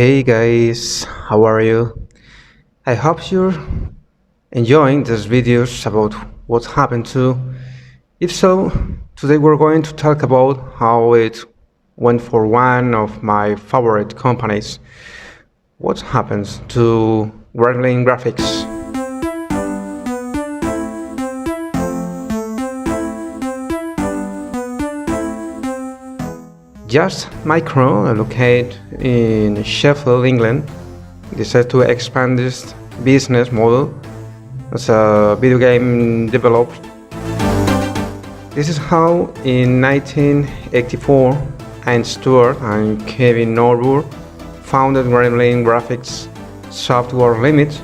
Hey guys, how are you? I hope you're enjoying these videos about what happened to. If so, today we're going to talk about how it went for one of my favorite companies. What happens to Gremlin Graphics? Just Micro, located in Sheffield, England, decided to expand this business model as a video game developer. This is how, in 1984, Ian Stewart and Kevin Norwood founded Gremlin Graphics Software Limited.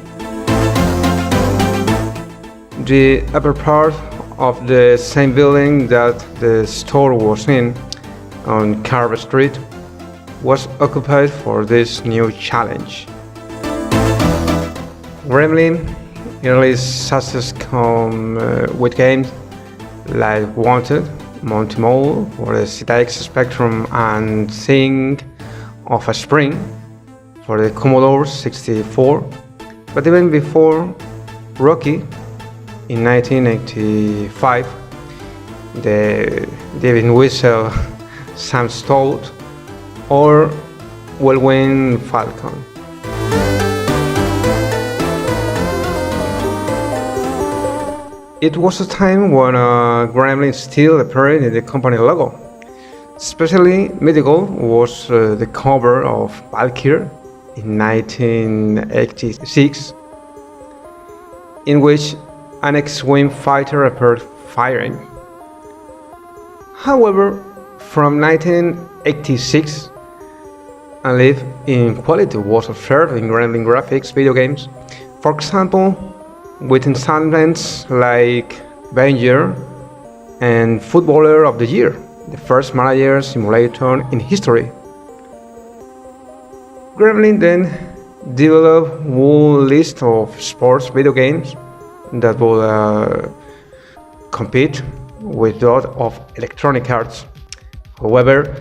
The upper part of the same building that the store was in, on Carver Street, was occupied for this new challenge. Gremlin early success come with games like Wanted, Monty Mole for the ZX Spectrum, and Think of a Spring for the Commodore 64. But even before Rocky, in 1985, the David Whistle, Sam Stout, or Whirlwind Falcon. It was a time when Gremlin still appeared in the company logo. Especially mythical was the cover of Valkyrie in 1986, in which an X-Wing fighter appeared firing. However, from 1986, a leap in quality was observed in Gremlin Graphics video games. For example, with installments like Avenger and Footballer of the Year, the first manager simulator in history. Gremlin then developed a whole list of sports video games that would compete with that of Electronic Arts. However,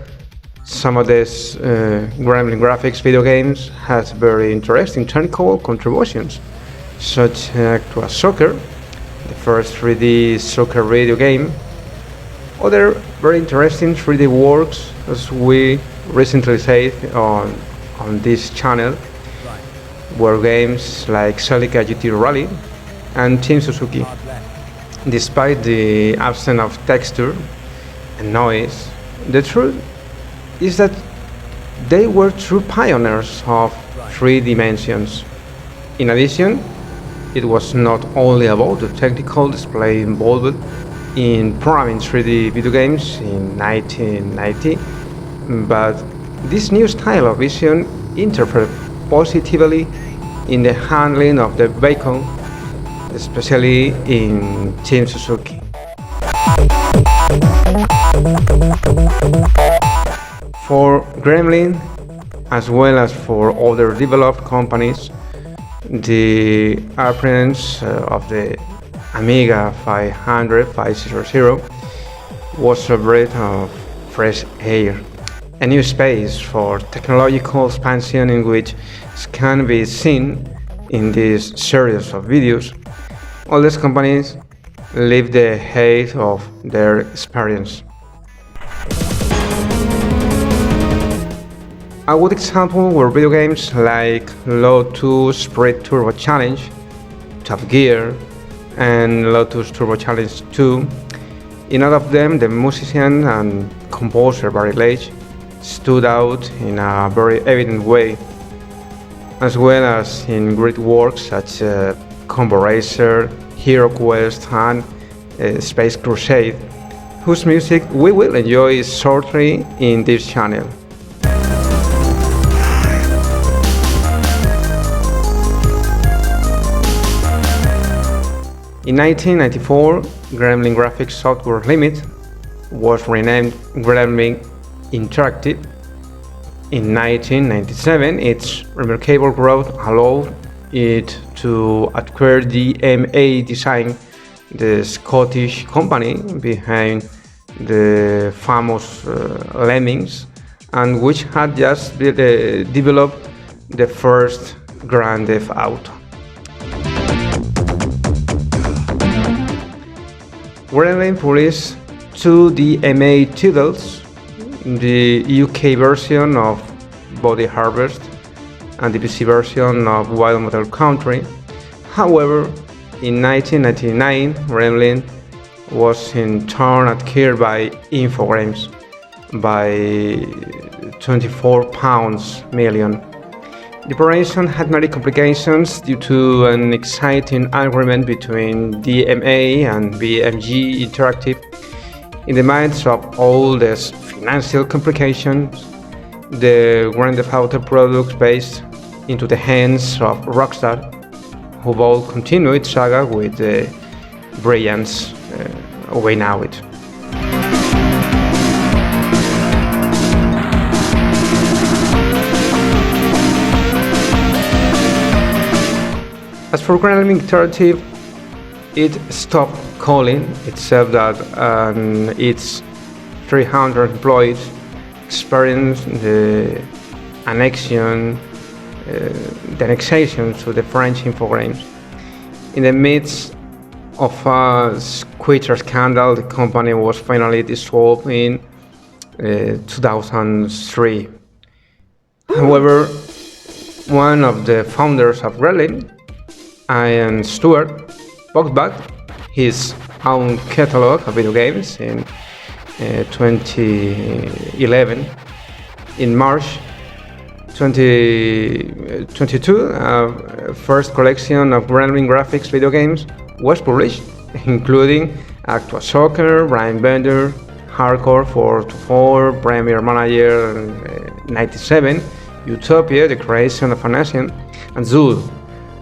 some of these Gremlin Graphics video games has very interesting technical contributions, such as Soccer, the first 3D soccer video game. Other very interesting 3D works, as we recently said on this channel, were games like Celica GT Rally and Team Suzuki. Despite the absence of texture and noise, the truth is that they were true pioneers of 3 dimensions. In addition, it was not only about the technical display involved in programming 3D video games in 1990, but this new style of vision interfered positively in the handling of the vehicle, especially in Team Suzuki. For Gremlin, as well as for other developed companies, the appearance of the Amiga 500 was a breath of fresh air, a new space for technological expansion in which can be seen in this series of videos. All these companies live the height of their experience. A good example were video games like Lotus Sprint Turbo Challenge, Top Gear, and Lotus Turbo Challenge 2. In all of them, the musician and composer Barry Leitch stood out in a very evident way, as well as in great works such as Combo Racer, Hero Quest, and Space Crusade, whose music we will enjoy shortly in this channel. In 1994, Gremlin Graphics Software Limited was renamed Gremlin Interactive. In 1997, its remarkable growth allowed it to acquire DMA Design, the Scottish company behind the famous Lemmings, and which had just developed the first Grand Theft Auto. Gremlin published two DMA titles, the UK version of Body Harvest and the PC version of Wild Motor Country. However, in 1999, Gremlin was in turn acquired by Infogrames by £24 million. The operation had many complications due to an exciting agreement between DMA and BMG Interactive. In the midst of all these financial complications, the Grand Theft Auto products based into the hands of Rockstar, who will continue its saga with the brilliance we know it. As for Gremlin Interactive, it stopped calling itself that, and its 300 employees experienced the annexation to the French Infogrames. In the midst of a Twitter scandal, the company was finally dissolved in 2003. However, one of the founders of Gremlin, Ian Stewart, bought back his own catalog of video games in 2011. In March 2022, first collection of Gremlin Graphics video games was published, including Actua Soccer, Brian Bender, Hardcore 424, Premier Manager 97, Utopia, The Creation of a Nation, and Zool,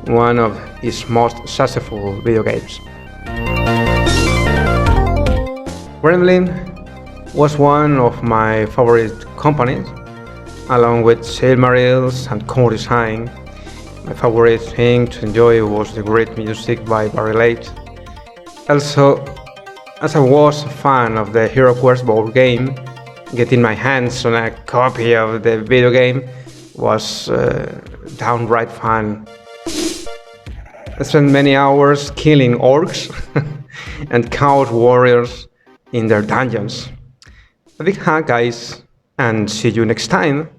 one of his most successful video games. Gremlin was one of my favorite companies, along with Silmarils and Core Design. My favorite thing to enjoy was the great music by Barry Late. Also, as I was a fan of the HeroQuest board game, getting my hands on a copy of the video game was downright fun. I spent many hours killing orcs and chaos warriors in their dungeons. A big hug, guys, and see you next time.